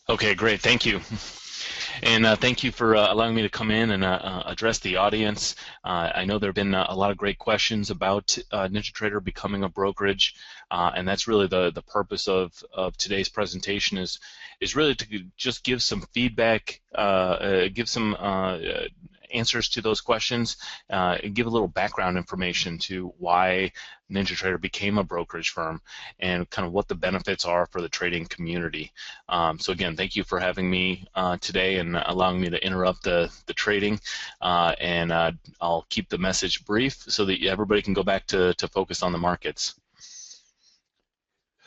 Okay, great. Thank you. And thank you for allowing me to come in and address the audience. I know there have been a lot of great questions about NinjaTrader becoming a brokerage, and that's really the purpose of today's presentation is really to just give some feedback, give some answers to those questions, and give a little background information to why NinjaTrader became a brokerage firm and kind of what the benefits are for the trading community. So again, thank you for having me today and allowing me to interrupt the trading. And I'll keep the message brief so that everybody can go back to focus on the markets.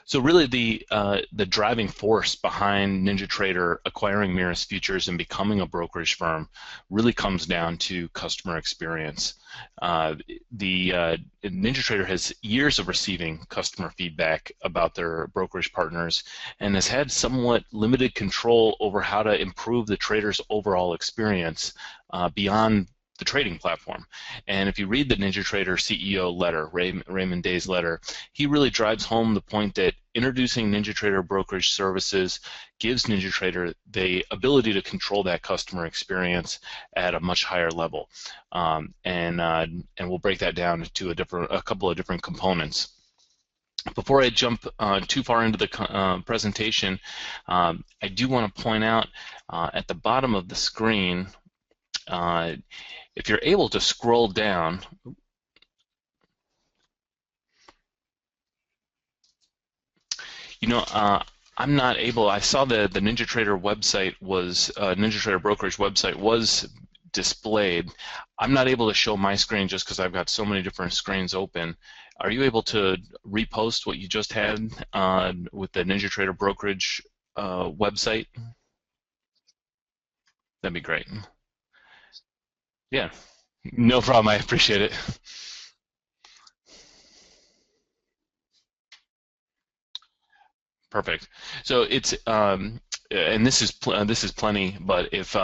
So really, the driving force behind NinjaTrader acquiring Mirror's Futures and becoming a brokerage firm really comes down to customer experience. The NinjaTrader has years of receiving customer feedback about their brokerage partners and has had somewhat limited control over how to improve the trader's overall experience beyond the trading platform. And if you read the NinjaTrader CEO letter, Raymond Day's letter, he really drives home the point that introducing NinjaTrader brokerage services gives NinjaTrader the ability to control that customer experience at a much higher level. And we'll break that down to a couple of different components. Before I jump too far into the presentation, I do want to point out at the bottom of the screen, if you're able to scroll down, I'm not able. I saw the NinjaTrader website was NinjaTrader brokerage website was displayed. I'm not able to show my screen just because I've got so many different screens open. Are you able to repost what you just had with the NinjaTrader brokerage website? That'd be great. Yeah, no problem. I appreciate it. Perfect. So it's and this is plenty, but if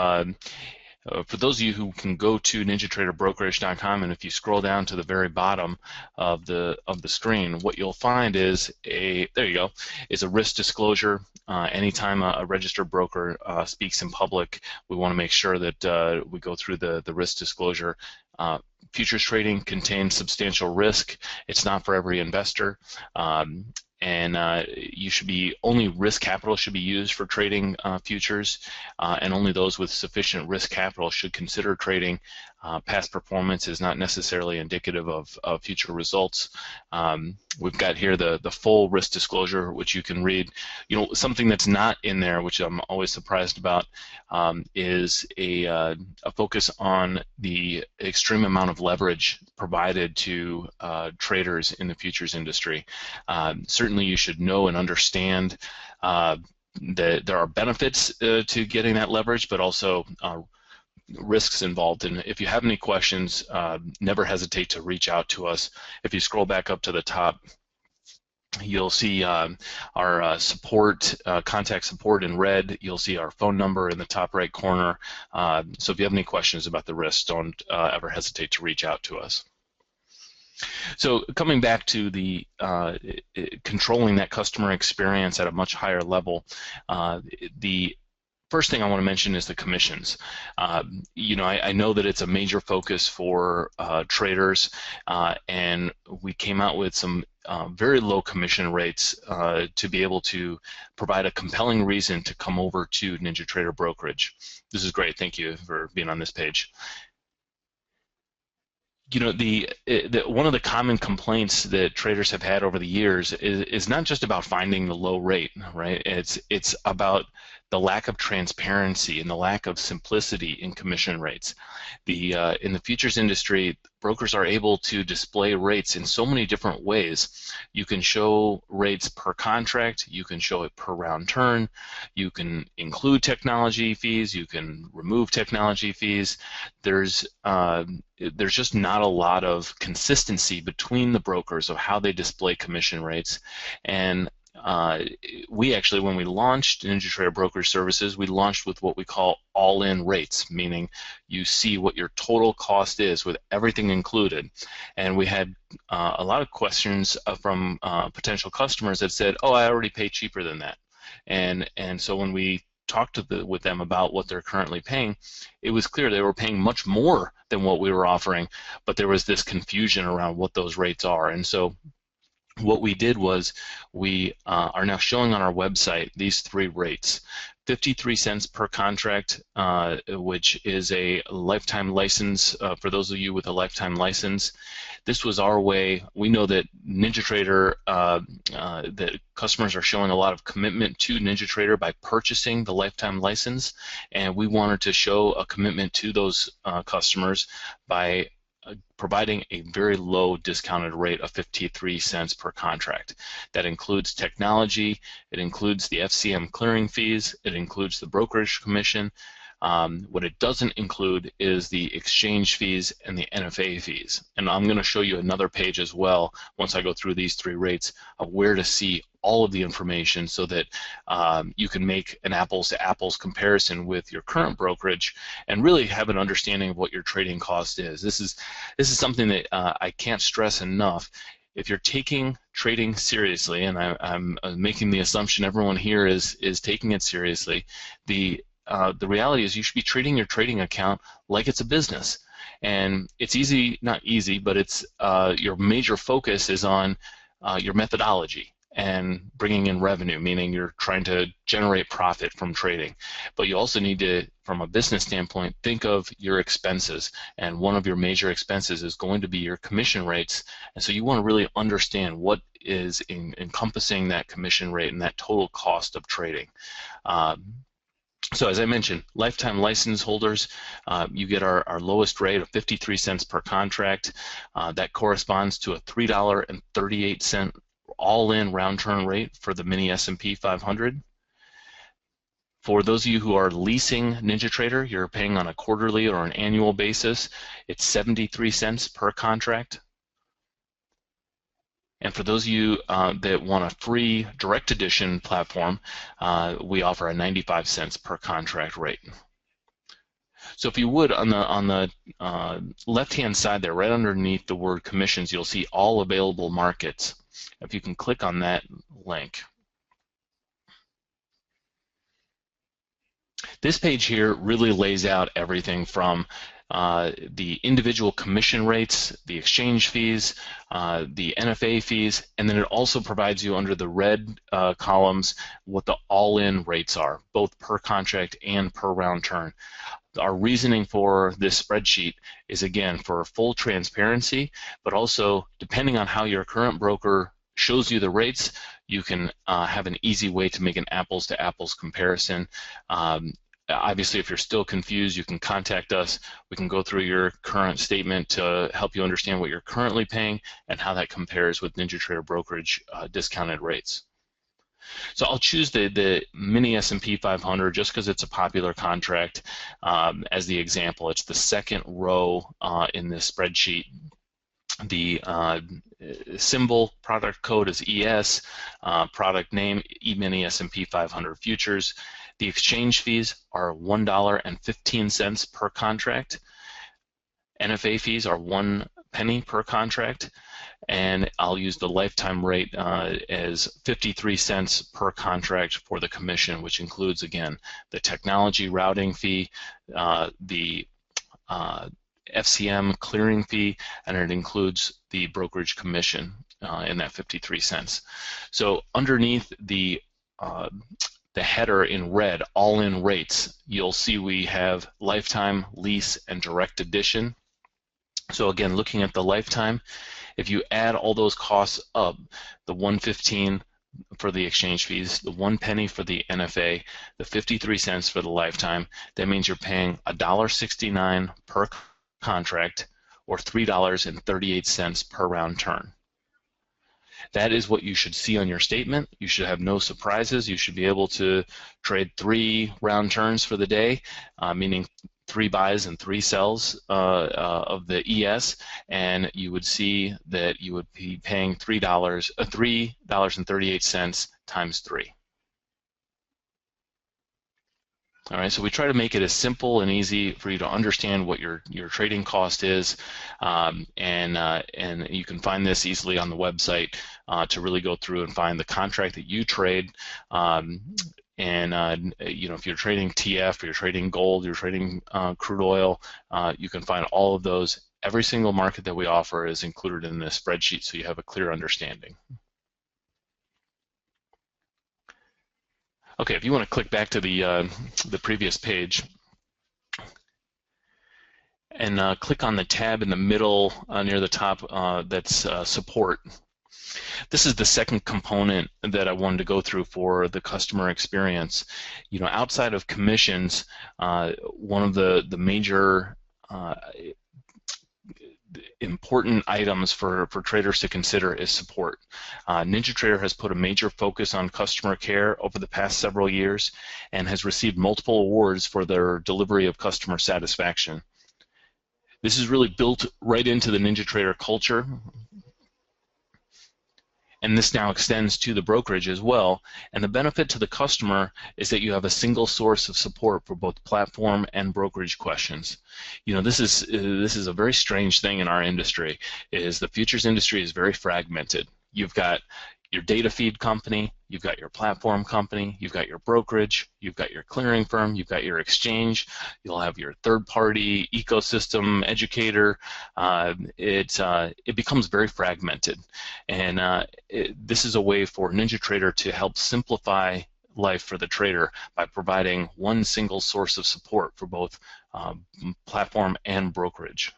for those of you who can go to ninjatraderbrokerage.com, and if you scroll down to the very bottom of the screen, what you'll find is there you go, is a risk disclosure. Anytime a registered broker speaks in public, we want to make sure that we go through the risk disclosure. Futures trading contains substantial risk. It's not for every investor. And you should be only risk capital should be used for trading futures, and only those with sufficient risk capital should consider trading. Past performance is not necessarily indicative of future results. We've got here the full risk disclosure, which you can read. Something that's not in there, which I'm always surprised about, is a focus on the extreme amount of leverage provided to traders in the futures industry. Certainly, you should know and understand that there are benefits to getting that leverage, but also risks involved. And if you have any questions, never hesitate to reach out to us. If you scroll back up to the top, you'll see our support, contact support in red. You'll see our phone number in the top right corner. So if you have any questions about the risks, don't ever hesitate to reach out to us. So coming back to the controlling that customer experience at a much higher level, the first thing I want to mention is the commissions. I know that it's a major focus for traders, and we came out with some very low commission rates to be able to provide a compelling reason to come over to NinjaTrader Brokerage. This is great. Thank you for being on this page. One of the common complaints that traders have had over the years is not just about finding the low rate, right? It's about the lack of transparency and the lack of simplicity in commission rates. In the futures industry, brokers are able to display rates in so many different ways. You can show rates per contract, you can show it per round turn, you can include technology fees, you can remove technology fees. There's just not a lot of consistency between the brokers of how they display commission rates. And we actually, when we launched NinjaTrader Brokerage Services, we launched with what we call all-in rates, meaning you see what your total cost is with everything included. And we had a lot of questions from potential customers that said, "Oh, I already pay cheaper than that." And so when we talked with them about what they're currently paying, it was clear they were paying much more than what we were offering, but there was this confusion around what those rates are. And so what we did was we are now showing on our website these three rates. 53 cents per contract, which is a lifetime license for those of you with a lifetime license. This was our way. We know that NinjaTrader, that customers are showing a lot of commitment to NinjaTrader by purchasing the lifetime license, and we wanted to show a commitment to those customers by providing a very low discounted rate of 53 cents per contract. That includes technology, it includes the FCM clearing fees, it includes the brokerage commission. What it doesn't include is the exchange fees and the NFA fees. And I'm going to show you another page as well, once I go through these three rates, of where to see all of the information so that you can make an apples-to-apples comparison with your current brokerage and really have an understanding of what your trading cost is. This is something that I can't stress enough. If you're taking trading seriously, and I'm making the assumption everyone here is taking it seriously, the reality is you should be treating your trading account like it's a business. And it's easy, not easy, but it's your major focus is on your methodology and bringing in revenue, meaning you're trying to generate profit from trading. But you also need to, from a business standpoint, think of your expenses. And one of your major expenses is going to be your commission rates. And so you want to really understand what is encompassing that commission rate and that total cost of trading. So as I mentioned, lifetime license holders, you get our lowest rate of 53 cents per contract. That corresponds to a $3.38 all-in round-turn rate for the mini S&P 500. For those of you who are leasing NinjaTrader, you're paying on a quarterly or an annual basis. It's 73 cents per contract. And for those of you that want a free direct edition platform, we offer a 95 cents per contract rate. So if you would, on the left-hand side there, right underneath the word commissions, you'll see all available markets. If you can click on that link. This page here really lays out everything from the individual commission rates, the exchange fees, the NFA fees, and then it also provides you under the red columns what the all-in rates are, both per contract and per round turn. Our reasoning for this spreadsheet is, again, for full transparency, but also depending on how your current broker shows you the rates, you can have an easy way to make an apples-to-apples comparison. Obviously, if you're still confused, you can contact us. We can go through your current statement to help you understand what you're currently paying and how that compares with NinjaTrader Brokerage discounted rates. So I'll choose the mini S&P 500 just because it's a popular contract as the example. It's the second row in this spreadsheet. The symbol product code is ES, product name E-mini S&P 500 futures. The exchange fees are $1.15 per contract. NFA fees are 1 penny per contract, and I'll use the lifetime rate as 53 cents per contract for the commission, which includes, again, the technology routing fee, the FCM clearing fee, and it includes the brokerage commission in that 53 cents. So underneath the header in red, all-in rates, you'll see we have lifetime, lease, and direct edition. So again, looking at the lifetime, if you add all those costs up, the $1.15 for the exchange fees, the 1 penny for the NFA, the 53 cents for the lifetime, that means you're paying $1.69 per contract or $3.38 per round turn. That is what you should see on your statement. You should have no surprises. You should be able to trade 3 round turns for the day, meaning 3 buys and 3 sells of the ES, and you would see that you would be paying $3.38 times 3. All right, so we try to make it as simple and easy for you to understand what your trading cost is, and you can find this easily on the website to really go through and find the contract that you trade. And if you're trading TF, you're trading gold, you're trading crude oil, you can find all of those. Every single market that we offer is included in this spreadsheet, so you have a clear understanding. Okay, if you want to click back to the previous page and click on the tab in the middle near the top that's support. This is the second component that I wanted to go through for the customer experience. Outside of commissions, one of the major important items for traders to consider is support. NinjaTrader has put a major focus on customer care over the past several years and has received multiple awards for their delivery of customer satisfaction. This is really built right into the NinjaTrader culture, and this now extends to the brokerage as well. And the benefit to the customer is that you have a single source of support for both platform and brokerage questions. This is a very strange thing in our industry. Is the futures industry is very fragmented. You've got your data feed company, you've got your platform company, you've got your brokerage, you've got your clearing firm, you've got your exchange, you'll have your third-party ecosystem educator. It becomes very fragmented, and this is a way for NinjaTrader to help simplify life for the trader by providing one single source of support for both platform and brokerage.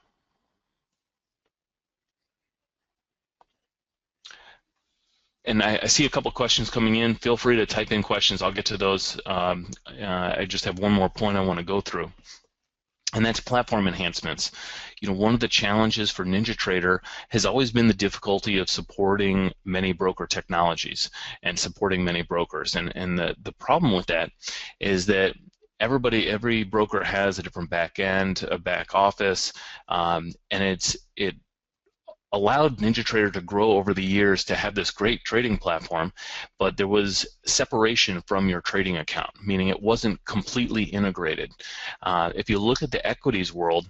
And I see a couple questions coming in. Feel free to type in questions. I'll get to those. I just have one more point I want to go through, and that's platform enhancements. One of the challenges for NinjaTrader has always been the difficulty of supporting many broker technologies and supporting many brokers. And the problem with that is that every broker has a different back end, a back office, and it allowed NinjaTrader to grow over the years to have this great trading platform, but there was separation from your trading account, meaning it wasn't completely integrated. If you look at the equities world,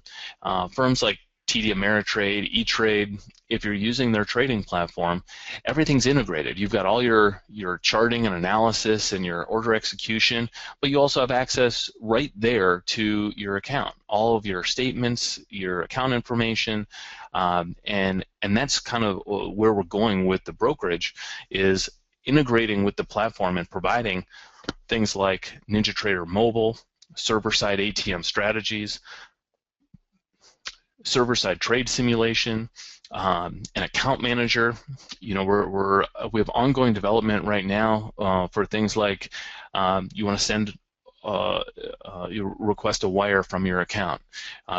firms like TD Ameritrade, E-Trade, if you're using their trading platform, everything's integrated. You've got all your charting and analysis and your order execution, but you also have access right there to your account, all of your statements, your account information, and that's kind of where we're going with the brokerage, is integrating with the platform and providing things like NinjaTrader Mobile, server-side ATM strategies, server-side trade simulation, an account manager. We have ongoing development right now for things like you want to send you request a wire from your account.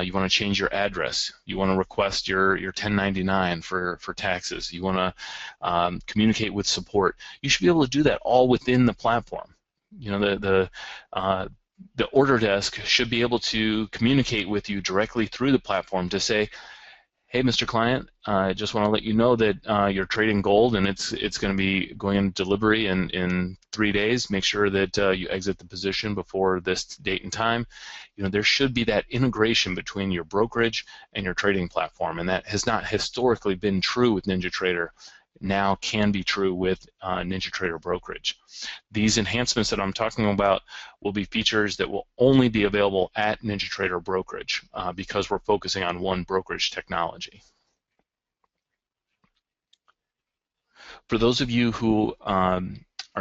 You want to change your address. You want to request your 1099 for taxes. You want to communicate with support. You should be able to do that all within the platform. The order desk should be able to communicate with you directly through the platform to say, hey, Mr. Client, I just want to let you know that you're trading gold and it's going to be going in delivery in 3 days. Make sure that you exit the position before this date and time. There should be that integration between your brokerage and your trading platform, and that has not historically been true with NinjaTrader. Now can be true with NinjaTrader Brokerage. These enhancements that I'm talking about will be features that will only be available at NinjaTrader Brokerage because we're focusing on one brokerage technology. For those of you who are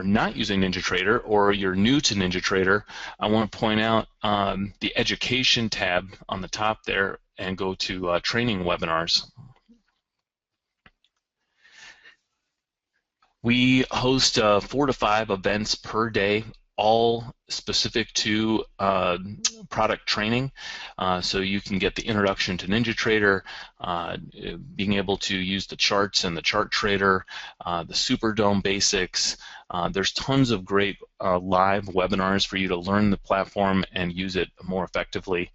not using NinjaTrader or you're new to NinjaTrader, I want to point out the Education tab on the top there and go to Training Webinars. We host 4 to 5 events per day, all specific to product training. So you can get the introduction to NinjaTrader, being able to use the charts and the chart trader, the Superdome basics. There's tons of great live webinars for you to learn the platform and use it more effectively.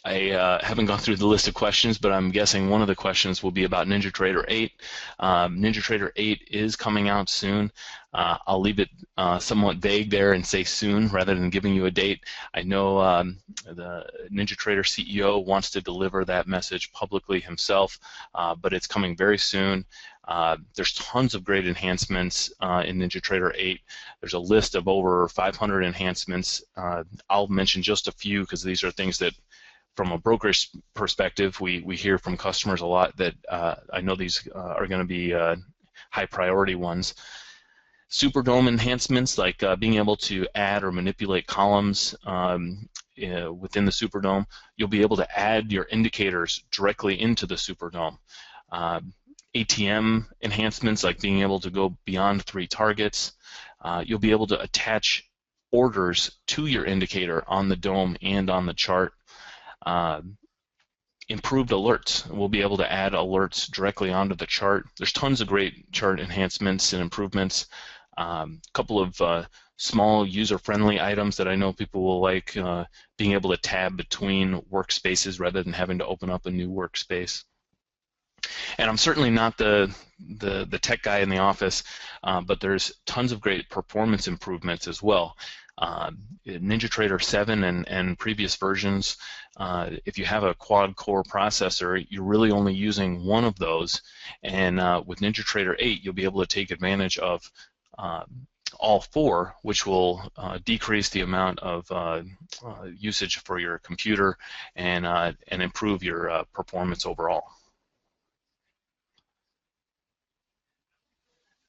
I haven't gone through the list of questions, but I'm guessing one of the questions will be about NinjaTrader 8. NinjaTrader 8 is coming out soon. I'll leave it somewhat vague there and say soon rather than giving you a date. I know the NinjaTrader CEO wants to deliver that message publicly himself, but it's coming very soon. There's tons of great enhancements in NinjaTrader 8. There's a list of over 500 enhancements. I'll mention just a few because these are things that, from a brokerage perspective, we hear from customers a lot that I know these are going to be high priority ones. Superdome enhancements, like being able to add or manipulate columns within the Superdome. You'll be able to add your indicators directly into the Superdome. ATM enhancements, like being able to go beyond 3 targets. You'll be able to attach orders to your indicator on the dome and on the chart. Improved alerts. We'll be able to add alerts directly onto the chart. There's tons of great chart enhancements and improvements. A couple of small user-friendly items that I know people will like, being able to tab between workspaces rather than having to open up a new workspace. And I'm certainly not the tech guy in the office, but there's tons of great performance improvements as well. NinjaTrader 7 and previous versions, if you have a quad-core processor, you're really only using one of those. And with NinjaTrader 8, you'll be able to take advantage of all 4, which will decrease the amount of usage for your computer and improve your performance overall.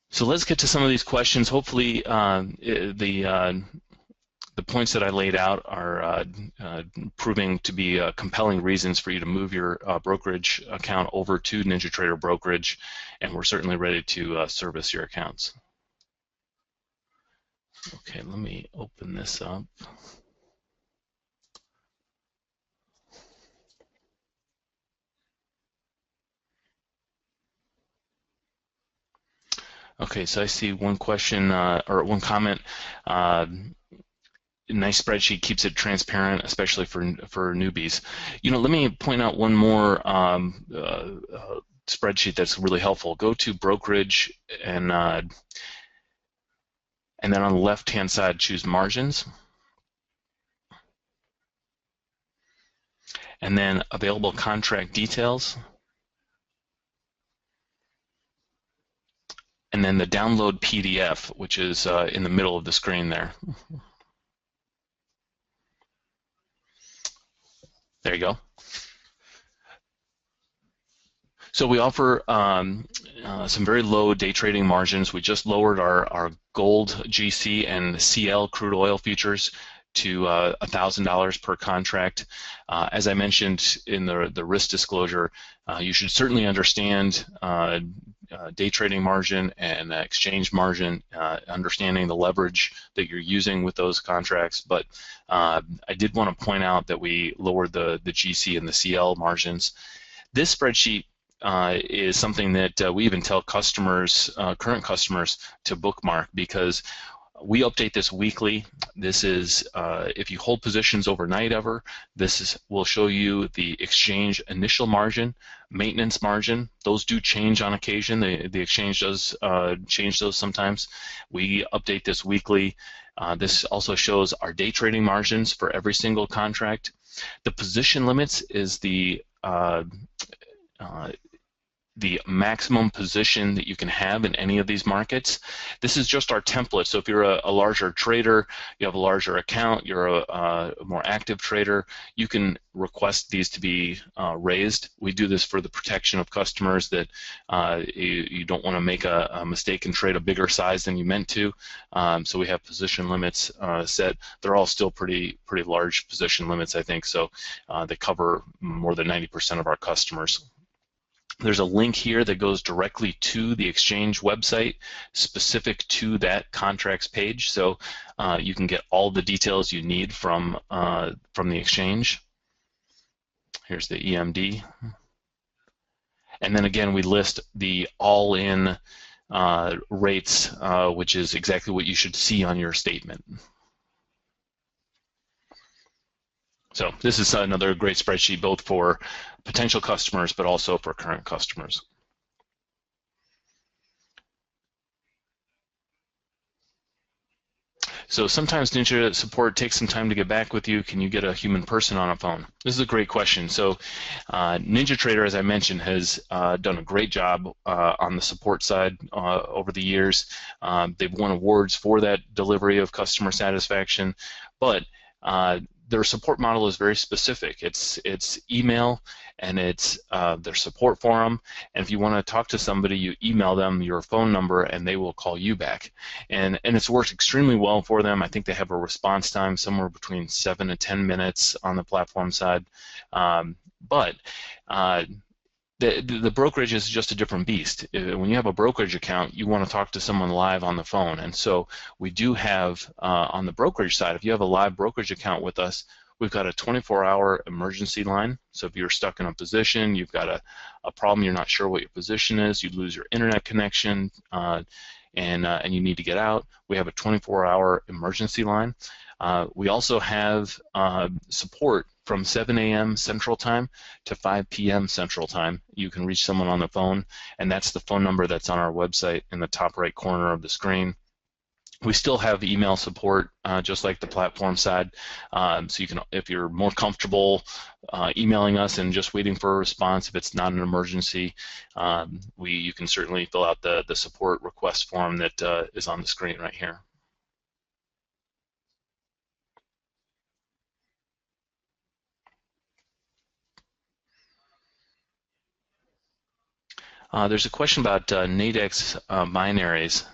So let's get to some of these questions. Hopefully the points that I laid out are proving to be compelling reasons for you to move your brokerage account over to NinjaTrader Brokerage, and we're certainly ready to service your accounts. Okay, let me open this up. Okay, so I see one question or one comment. Nice spreadsheet, keeps it transparent, especially for newbies. You know, let me point out one more spreadsheet that's really helpful. Go to Brokerage and then on the left-hand side, choose Margins. And then Available Contract Details. And then the Download PDF, which is in the middle of the screen there. There you go. So we offer some very low day trading margins. We just lowered our gold GC and CL crude oil futures to $1,000 per contract. As I mentioned in the risk disclosure, you should certainly understand day trading margin and exchange margin, understanding the leverage that you're using with those contracts. But I did want to point out that we lowered the GC and the CL margins. This spreadsheet is something that we even tell customers, current customers, to bookmark, because we update this weekly. This is, if you hold positions overnight ever, will show you the exchange initial margin, maintenance margin. Those do change on occasion. The exchange does change those sometimes. We update this weekly. This also shows our day trading margins for every single contract. The position limits is the maximum position that you can have in any of these markets. This is just our template. So if you're a larger trader, you have a larger account, you're a more active trader, you can request these to be raised. We do this for the protection of customers, that you don't want to make a mistake and trade a bigger size than you meant to. So we have position limits set. They're all still pretty large position limits, I think. So they cover more than 90% of our customers. There's a link here that goes directly to the exchange website specific to that contracts page, so you can get all the details you need from the exchange. Here's the EMD. And then again, we list the all-in rates, which is exactly what you should see on your statement. So this is another great spreadsheet, both for potential customers but also for current customers. So sometimes Ninja support takes some time to get back with you. Can you get a human person on a phone? This is a great question. So NinjaTrader, as I mentioned, has done a great job on the support side over the years. They've won awards for that delivery of customer satisfaction, but their support model is very specific. It's email, and it's their support forum. And if you want to talk to somebody, you email them your phone number, and they will call you back. And it's worked extremely well for them. I think they have a response time somewhere between 7 to 10 minutes on the platform side. But the brokerage is just a different beast. When you have a brokerage account, you want to talk to someone live on the phone. And so we do have, on the brokerage side, if you have a live brokerage account with us, we've got a 24-hour emergency line. So if you're stuck in a position, you've got a problem, you're not sure what your position is, you lose your internet connection, and you need to get out, we have a 24-hour emergency line. We also have support from 7 a.m. Central Time to 5 p.m. Central Time. You can reach someone on the phone, and that's the phone number that's on our website in the top right corner of the screen. We still have email support, just like the platform side. So you can, if you're more comfortable emailing us and just waiting for a response, if it's not an emergency, you can certainly fill out the support request form that is on the screen right here. There's a question about Nadex binaries.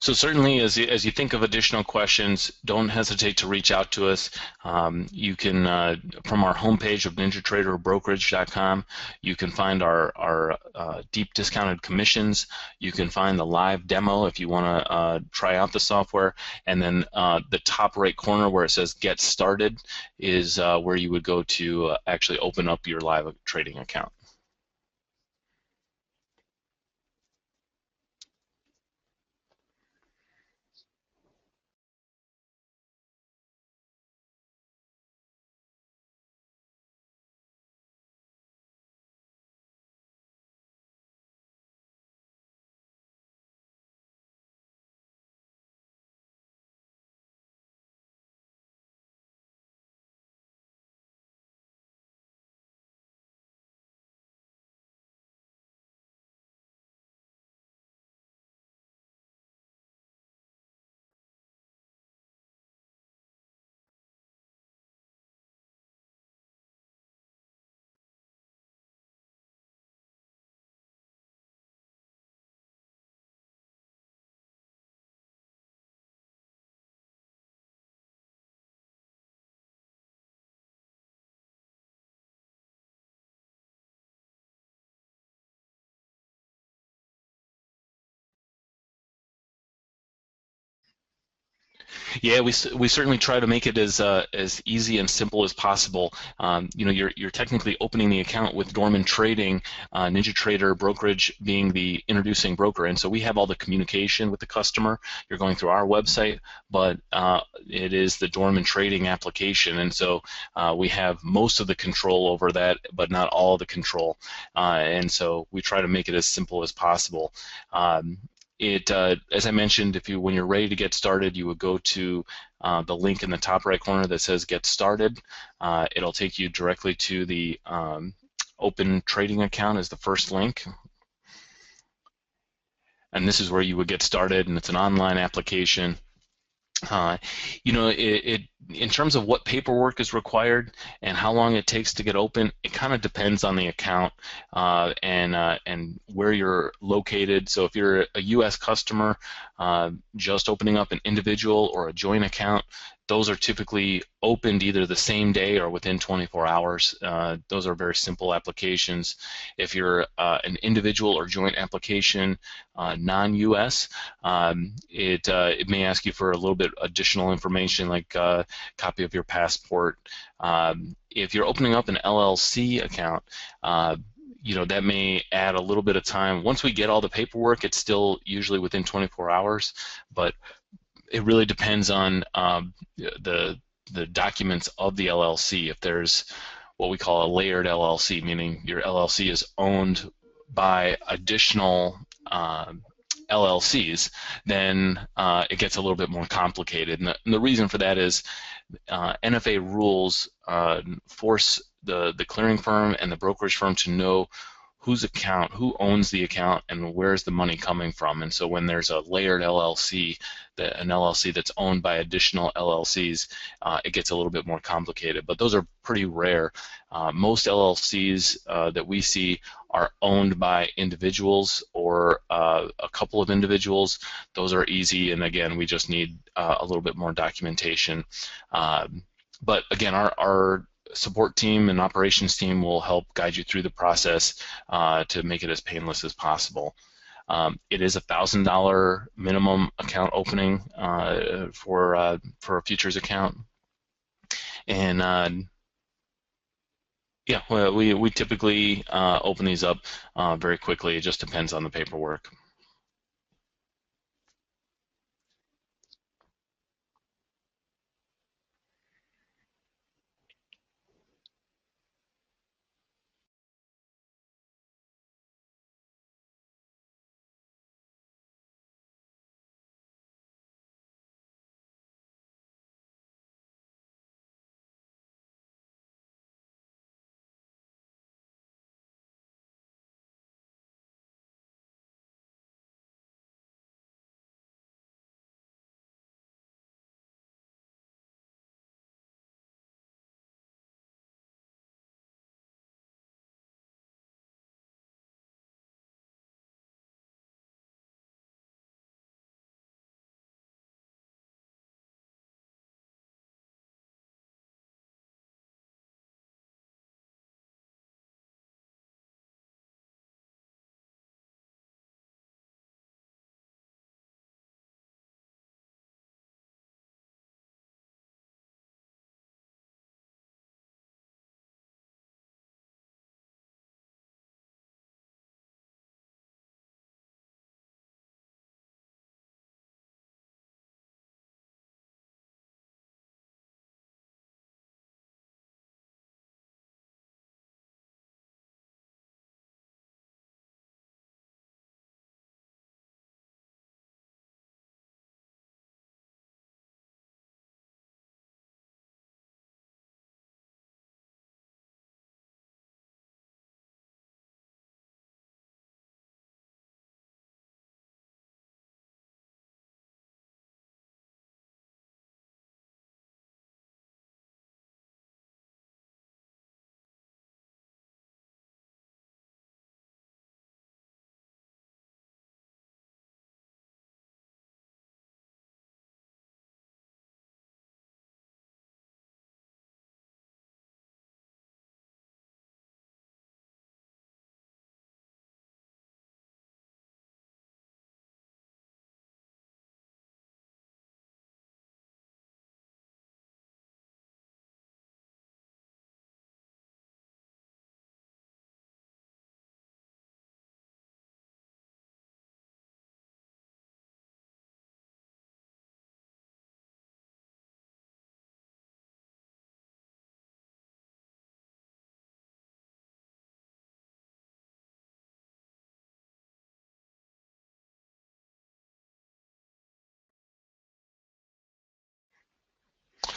So certainly, as you think of additional questions, don't hesitate to reach out to us. You can, from our homepage of NinjaTraderBrokerage.com, you can find our deep discounted commissions. You can find the live demo if you want to try out the software. And then the top right corner where it says Get Started is where you would go to actually open up your live trading account. Yeah, we certainly try to make it as easy and simple as possible. You know, you're technically opening the account with Dorman Trading, NinjaTrader Brokerage being the introducing broker, and so we have all the communication with the customer. You're going through our website, but it is the Dorman Trading application, and so we have most of the control over that, but not all the control. And so we try to make it as simple as possible. As I mentioned, when you're ready to get started, you would go to the link in the top right corner that says Get Started. It'll take you directly to the Open Trading Account as the first link. And this is where you would get started, and it's an online application. Uh, you know, in terms of what paperwork is required and how long it takes to get open, it kind of depends on the account and where you're located. So if you're a U.S. customer just opening up an individual or a joint account, those are typically opened either the same day or within 24 hours. Those are very simple applications. If you're an individual or joint application, non-U.S., it may ask you for a little bit additional information, like a copy of your passport. If you're opening up an LLC account, you know, that may add a little bit of time. Once we get all the paperwork, it's still usually within 24 hours, but it really depends on the documents of the LLC. If there's what we call a layered LLC, meaning your LLC is owned by additional LLCs, then it gets a little bit more complicated. And the reason for that is NFA rules force the clearing firm and the brokerage firm to know who owns the account, and where's the money coming from. And so when there's a layered LLC, an LLC that's owned by additional LLCs, it gets a little bit more complicated. But those are pretty rare. Most LLCs that we see are owned by individuals or a couple of individuals. Those are easy, and again, we just need a little bit more documentation. But again, our support team and operations team will help guide you through the process to make it as painless as possible. It is $1,000 minimum account opening for a futures account, and yeah, well, we typically open these up very quickly. It just depends on the paperwork.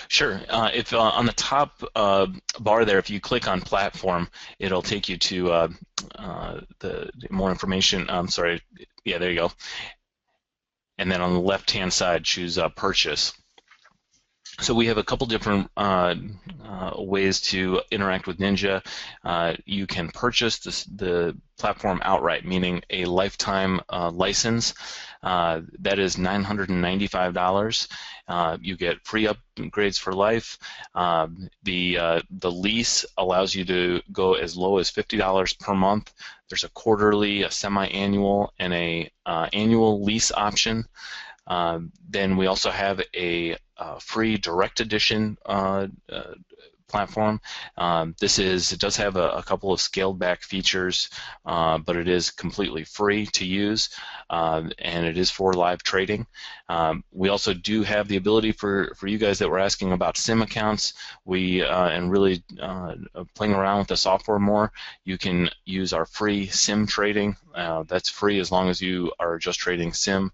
Sure. If on the top bar there, if you click on platform, it'll take you to the more information. I'm sorry. Yeah, there you go. And then on the left-hand side, choose purchase. So we have a couple different ways to interact with Ninja. You can purchase the platform outright, meaning a lifetime license. That is $995. You get free upgrades for life. The lease allows you to go as low as $50 per month. There's a quarterly, a semi-annual, and a annual lease option. Then we also have a free direct edition platform. It does have a couple of scaled back features, but it is completely free to use, and it is for live trading. We also do have the ability for you guys that were asking about SIM accounts. And really playing around with the software more, you can use our free SIM trading. That's free as long as you are just trading SIM.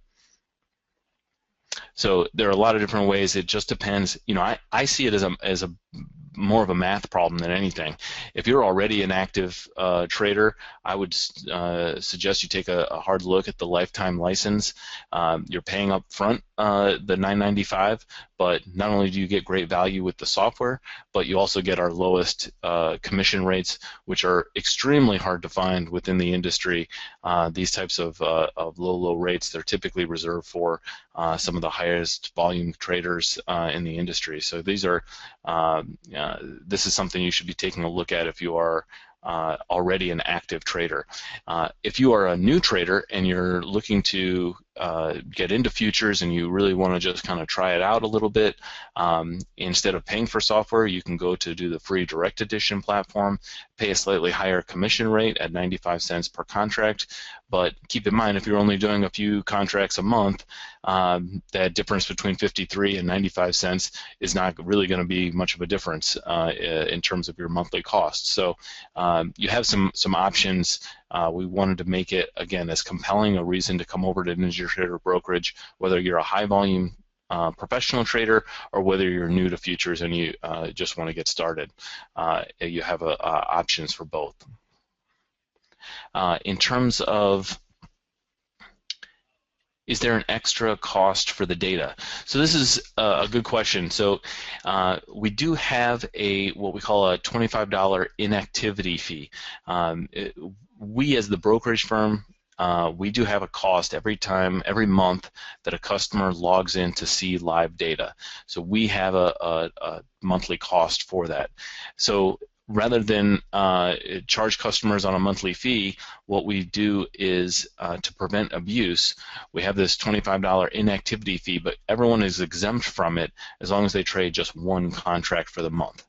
So there are a lot of different ways. It just depends. I see it as a more of a math problem than anything. If you're already an active trader, I would suggest you take a hard look at the lifetime license. You're paying up front the $995, but not only do you get great value with the software, but you also get our lowest commission rates, which are extremely hard to find within the industry. These types of low rates, they're typically reserved for some of the highest volume traders in the industry. So these are this is something you should be taking a look at if you are already an active trader. If you are a new trader and you're looking to get into futures and you really want to just kind of try it out a little bit, instead of paying for software, you can go to do the free direct edition platform, pay a slightly higher commission rate at 95 cents per contract. But keep in mind, if you're only doing a few contracts a month, that difference between 53 and 95 cents is not really going to be much of a difference in terms of your monthly costs. So you have some options. We wanted to make it, again, as compelling a reason to come over to Ninja Trader Brokerage, whether you're a high volume professional trader or whether you're new to futures and you just want to get started. You have options for both. In terms of, is there an extra cost for the data? So this is a good question. So we do have what we call a $25 inactivity fee. We, as the brokerage firm, we do have a cost every month that a customer logs in to see live data. So we have a monthly cost for that. So rather than charge customers on a monthly fee, what we do is to prevent abuse, we have this $25 inactivity fee, but everyone is exempt from it as long as they trade just one contract for the month.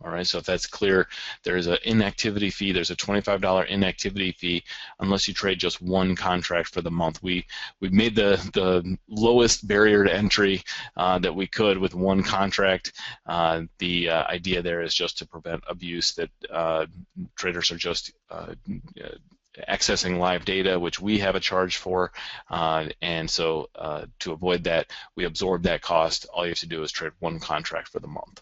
All right, so if that's clear, there's an inactivity fee. There's a $25 inactivity fee unless you trade just one contract for the month. We've made the lowest barrier to entry that we could with one contract. The idea there is just to prevent abuse, that traders are just accessing live data, which we have a charge for, and so to avoid that, we absorb that cost. All you have to do is trade one contract for the month.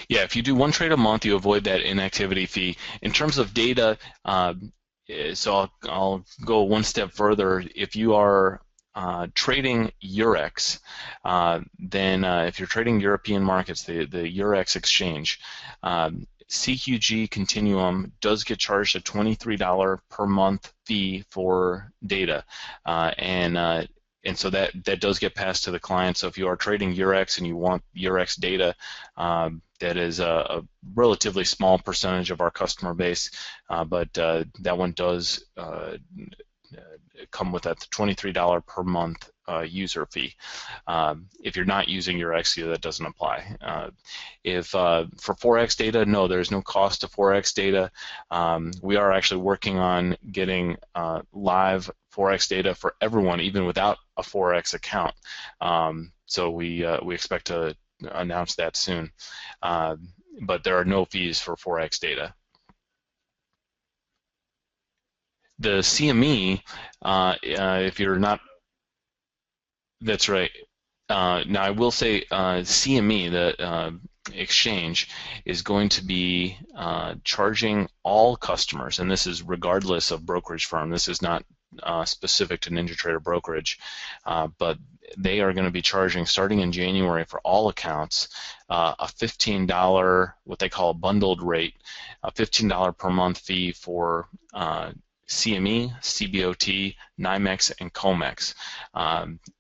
Yeah, if you do one trade a month, you avoid that inactivity fee. In terms of data, so I'll go one step further. If you are trading Eurex, then if you're trading European markets, the Eurex exchange, CQG Continuum does get charged a $23 per month fee for data, and so that does get passed to the client. So if you are trading Eurex and you want Eurex data, that is a relatively small percentage of our customer base, but that one does come with a $23 per month user fee. If you're not using your XU, that doesn't apply. If for Forex data, no, there's no cost to Forex data. We are actually working on getting live Forex data for everyone, even without a Forex account. So we expect to announce that soon. But there are no fees for Forex data. The CME, if you're not, that's right. Now I will say CME, the exchange, is going to be charging all customers, and this is regardless of brokerage firm. This is not specific to NinjaTrader Brokerage, but they are going to be charging, starting in January for all accounts, a $15, what they call a bundled rate, a $15 per month fee for CME, CBOT, NYMEX, and COMEX.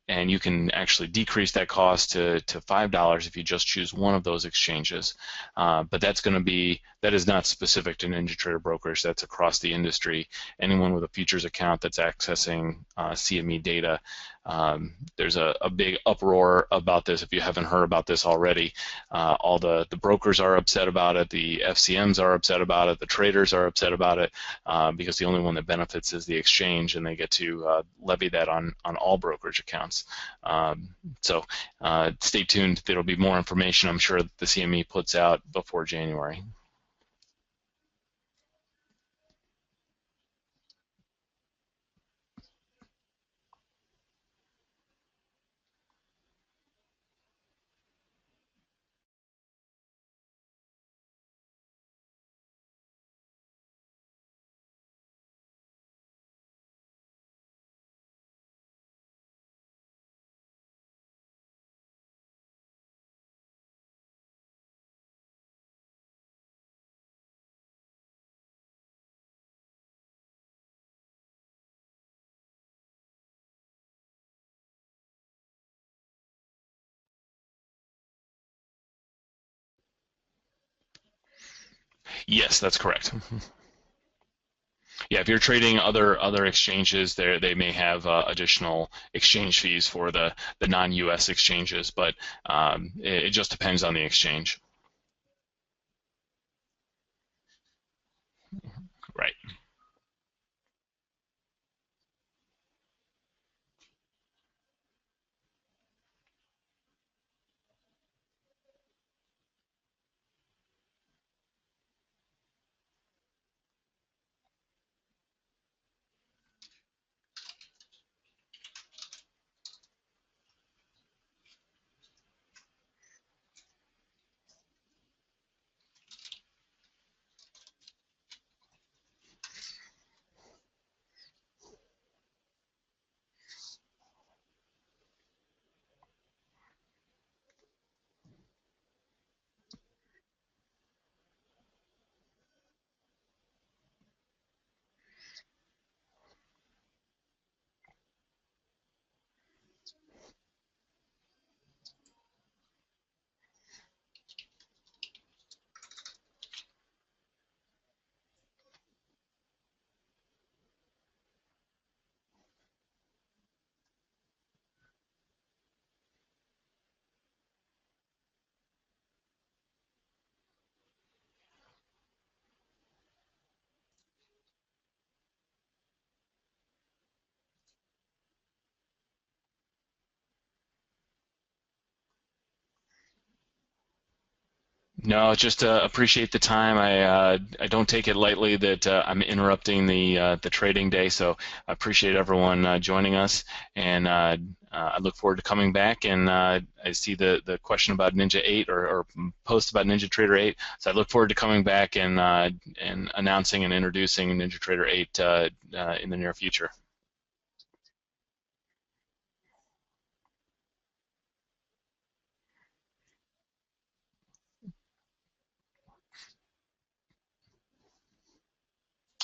And you can actually decrease that cost to $5 if you just choose one of those exchanges. But that is not specific to NinjaTrader Brokerage. That's across the industry. Anyone with a futures account that's accessing CME data. There's a big uproar about this. If you haven't heard about this already, all the brokers are upset about it, the FCMs are upset about it, the traders are upset about it, because the only one that benefits is the exchange, and they get to levy that on all brokerage accounts. So stay tuned. There'll be more information, I'm sure, that the CME puts out before January. Yes, that's correct. Yeah, if you're trading other exchanges, they may have additional exchange fees for the non-US exchanges, but it just depends on the exchange. Right. No, just appreciate the time. I don't take it lightly that I'm interrupting the trading day, so I appreciate everyone joining us, and I look forward to coming back. And I see the question about Ninja 8 or post about Ninja Trader 8, so I look forward to coming back and announcing and introducing Ninja Trader 8 in the near future.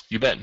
You bet.